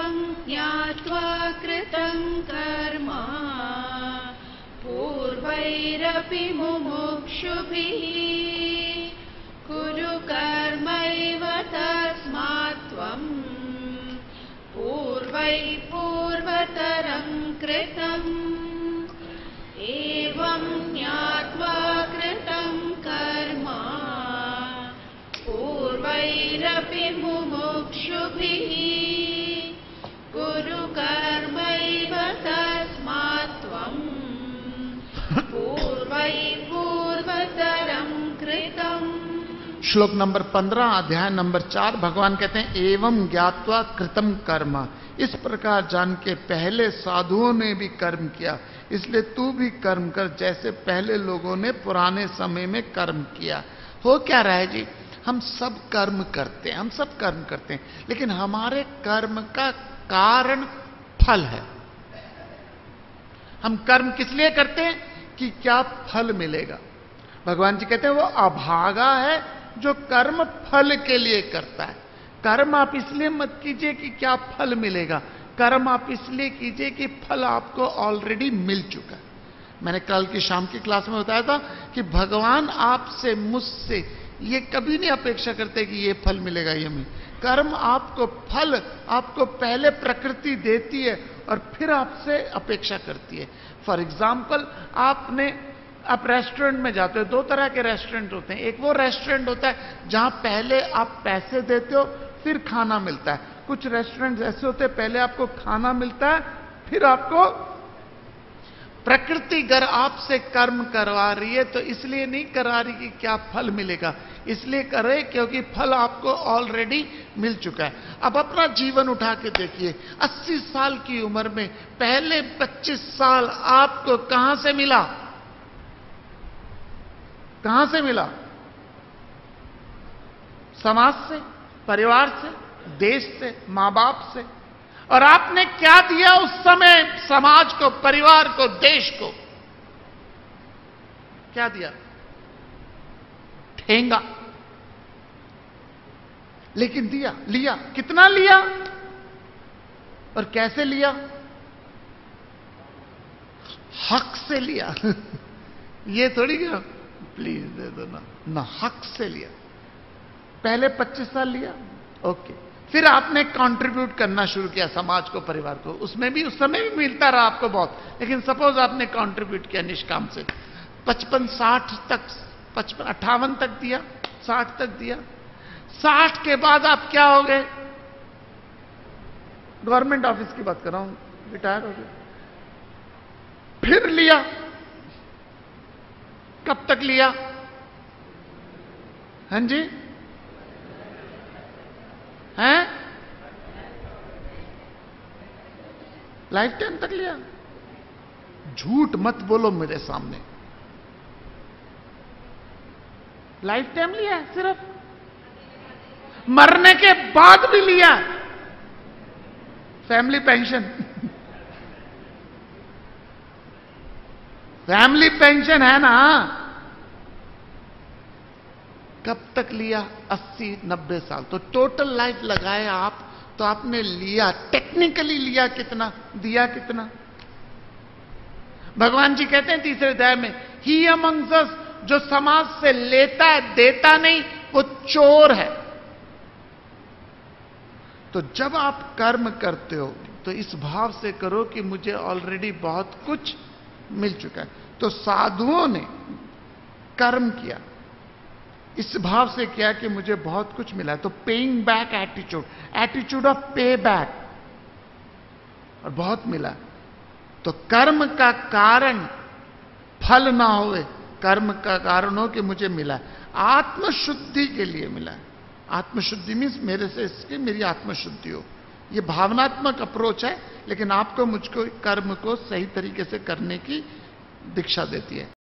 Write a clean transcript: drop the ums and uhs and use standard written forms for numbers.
एवं ज्ञात्वा कृतं कर्म पूर्वैरपि मुमुक्षुभिः कुरु कर्मैव तस्मात् त्वं पूर्वैः पूर्वतरं कृतम् एवं ज्ञात्वा कृतं कर्म पूर्वैरपि मुमुक्षुभिः कुरु कर्मैव तस्मात् त्वं पूर्वैः पूर्वतरं कृतम्। श्लोक नंबर 15 अध्याय नंबर 4 भगवान कहते हैं एवं ज्ञात्वा कृतम कर्म, इस प्रकार जान के पहले साधुओं ने भी कर्म किया, इसलिए तू भी कर्म कर जैसे पहले लोगों ने पुराने समय में कर्म किया। हो क्या रहा है जी, हम सब कर्म करते हैं, हम सब कर्म करते हैं, लेकिन हमारे कर्म का कारण फल है। हम कर्म किस लिए करते हैं कि क्या फल मिलेगा। भगवान जी कहते हैं वो अभागा है जो कर्म फल के लिए करता है। कर्म आप इसलिए मत कीजिए कि क्या फल मिलेगा, कर्म आप इसलिए कीजिए कि फल आपको ऑलरेडी मिल चुका है। मैंने कल की शाम की क्लास में बताया था कि भगवान आपसे मुझसे ये कभी नहीं अपेक्षा करते कि ये फल मिलेगा, ये मिल कर्म आपको फल आपको पहले प्रकृति देती है और फिर आपसे अपेक्षा करती है। फॉर एग्जाम्पल आप रेस्टोरेंट में जाते हो, दो तरह के रेस्टोरेंट होते हैं। एक वो रेस्टोरेंट होता है जहां पहले आप पैसे देते हो फिर खाना मिलता है। कुछ रेस्टोरेंट ऐसे होते हैं पहले आपको खाना मिलता है फिर आपको। प्रकृति अगर आपसे कर्म करवा रही है तो इसलिए नहीं करा रही कि क्या फल मिलेगा, इसलिए कर रहे क्योंकि फल आपको ऑलरेडी मिल चुका है। अब अपना जीवन उठा के देखिए, 80 साल की उम्र में पहले 25 साल आपको कहां से मिला, कहां से मिला? समाज से, परिवार से, देश से, मां बाप से। और आपने क्या दिया उस समय समाज को, परिवार को, देश को? क्या दिया? ठेंगा। लेकिन दिया, लिया, कितना लिया और कैसे लिया? हक से लिया। ये थोड़ी क्या प्लीज दे दो ना, हक से लिया। पहले 25 साल लिया, ओके, फिर आपने कंट्रीब्यूट करना शुरू किया समाज को, परिवार को। उसमें भी उस समय भी मिलता रहा आपको बहुत, लेकिन सपोज आपने कंट्रीब्यूट किया निष्काम से, 55-60 तक, 55-58 तक दिया, 60 तक दिया। 60 के बाद आप क्या हो गए? गवर्नमेंट ऑफिस की बात कर रहा हूं, रिटायर हो गए। फिर लिया, कब तक लिया? हां जी, हैं? लाइफ टाइम तक लिया। झूठ मत बोलो मेरे सामने, लाइफ टाइम लिया सिर्फ? मरने के बाद भी लिया? फैमिली पेंशन फैमिली पेंशन है ना? कब तक लिया? 80-90 साल। तो टोटल लाइफ लगाए आप तो आपने लिया, टेक्निकली लिया कितना, दिया कितना? भगवान जी कहते हैं तीसरे अध्याय में, ही अमंग्स अस, जो समाज से लेता है देता नहीं, वो चोर है। तो जब आप कर्म करते हो तो इस भाव से करो कि मुझे ऑलरेडी बहुत कुछ मिल चुका है। तो साधुओं ने कर्म किया, इस भाव से किया कि मुझे बहुत कुछ मिला। तो paying back attitude, attitude of पे बैक, और बहुत मिला। तो कर्म का कारण फल ना होए, कर्म का कारण हो कि मुझे मिला। आत्मशुद्धि के लिए मिला है। आत्मशुद्धि मीन्स मेरे से इसकी मेरी आत्मशुद्धि हो। ये भावनात्मक अप्रोच है, लेकिन आपको मुझको कर्म को सही तरीके से करने की दीक्षा देती है।